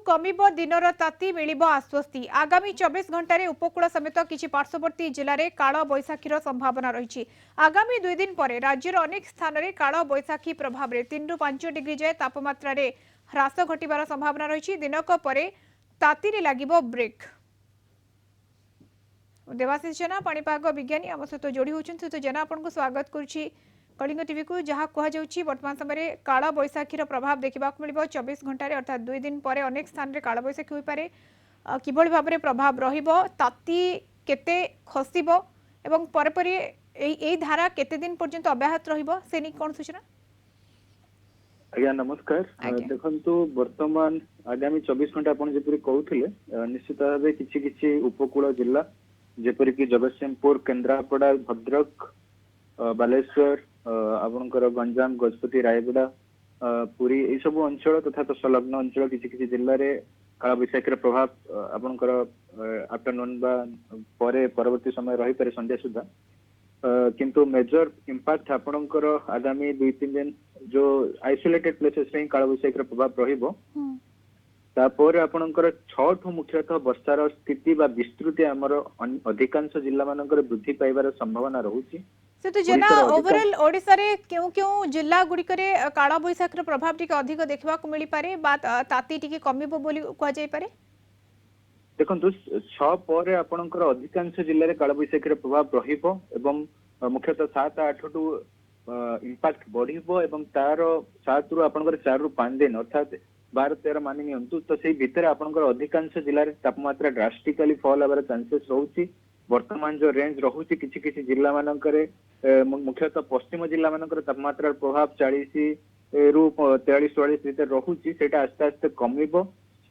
कमिबो दिनर ताती मिलिबो आश्वस्ति। आगामी 24 घंटे उपकूल समेत किछि पार्श्ववर्ती जिले में काल बैशाखीर संभावना रही। आगामी 2 दिन पर राज्यर अनेक स्थान में काल बैशाखी प्रभाव में 3 ରୁ 5 डिग्री जाए तापमात्रा रे ह्रास घटिबार संभावना रही। दिनक पर ताती लागिबो ब्रेक। देवाशीष जेना पाणीपाग विज्ञानी आम सहित जोड़ी होती। तो जेना आपको स्वागत करुच्ची कलिंग टीवी को। जहाँ कहुच्छी वर्तमान समय काल बैशाखीर प्रभाव देखा मिल 24 घंटे अर्थात 2 दिन पर अनेक स्थान में काल बैशाखी हो पारे किभली भाव में प्रभाव रती केते खसब एवं पर धारा केते दिन पर्यंत अब्याहत से नहीं कौन सूचना। आज्ञा नमस्कार। देखंतु वर्तमान आगामी 24 घंटा आपन जेपरि कहउथिले निश्चित भाबे किछि किछि उपकूल जिला जेपरि कि जगतसिंहपुर केन्द्रापड़ा भद्रक बालेश्वर आपनकर गंजाम गजपति रायगड़ा पुरी ए सब अंचल तथा तो संलग्न अंचल किछि किछि जिल्ला रे काल बैशाखीर प्रभाव आपनकर आफ्टरनून बा परे परवर्ती समय रही पारे संध्या सुधा किंतु मेजर इंपैक्ट आपनकर आगामी 2-3 दिन जो आइसोलेटेड प्लेसेस रे काल बैशाखीर प्रभाव रहिबो। तापर आपनकर 6 ठु मुख्यतः वर्षार स्थिति बा विस्तृति हमर अधिकांश जिल्ला मानकर वृद्धि पाइबार संभावना रहुची। से तो जना ओवरऑल ओडिसा रे क्यों जिल्ला गुड़िक काल बैशाखीर प्रभाव टिके अधिक देखा मिल पारे बा ताती टिके कमिबो बोली कह जाय पारे। देखंतु 6 पर आपनकर अधिकांश जिल्ला रे काल बैशाखीर प्रभाव रहिबो एवं मुख्यतः 7-8 ठु इंपैक्ट बढ़िबो एवं तार 7 रु आपनकर 4 ରୁ 5 दिन अर्थात 12-13 मानि नियंतु। तो सेही भितर आपनकर अधिकांश जिल्ला रे तापमात्रा ड्रास्टिकली फॉल हबार चांसेस रहउची। वर्तमान जो रेंज रहुची किछि किछि जिल्ला मानकर मुख्यतः पश्चिम जिल्ला मानकर तापमात्रा प्रभाव 40 ରୁ 43-44 भीतर रहुची सेटा आस्ते आस्ते कमिबो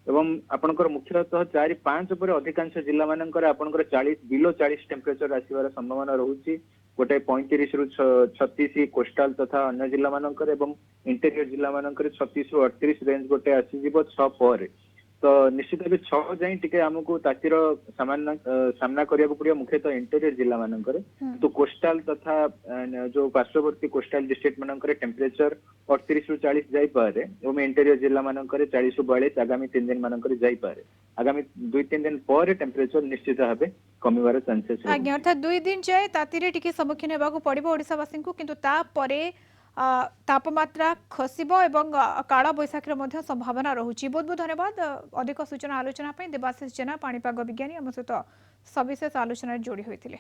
एवं आपनकर मुख्यतः 4-5 पर अधिकांश जिल्ला मानकर आपनकर 40 बिलो 40 टेम्परेचर आसीबार संभावना रहुची। गोटे 35 ରୁ 36 कोस्टाल तथा अन्य जिल्ला मानकर एवं इंटेरियर जिल्ला मानकर 36 ରୁ 38 रेंज गोटे आसीजिबो 6 पर। तो निश्चित भाव 6 जाई टिके हमको तातीर सामना करिया को पड़िया मुख्यतः इंटेरियर जिल्ला मानकर। तो कोस्टाल तथा जो पार्श्ववर्ती कोस्टाल डिस्ट्रिक्ट मानकर टेम्परेचर 38 ରୁ 40 जाई पारे एवं इंटेरियर जिल्ला मानकर 40 ରୁ 42 आगामी 3 दिन मानकर जाई पारे। आगामी 2-3 दिन पर टेम्परेचर निश्चित भाव कमिबार चांसेस आज्ञा अर्थात 2 दिन जाए तातीरे टिके सम्मुखीन हेबाकू पड़िबो ओडिसावासी को। किंतु ता परे तापमात्रा खसिबो एवं काल बैशाखीर मध्य संभावना रहुची। बहुत बहुत धन्यवाद अधिक सूचना आलोचना देवाशीष जेना पाणीपाग विज्ञानी आम सहित सविशेष आलोचना जोड़ी होइतिले।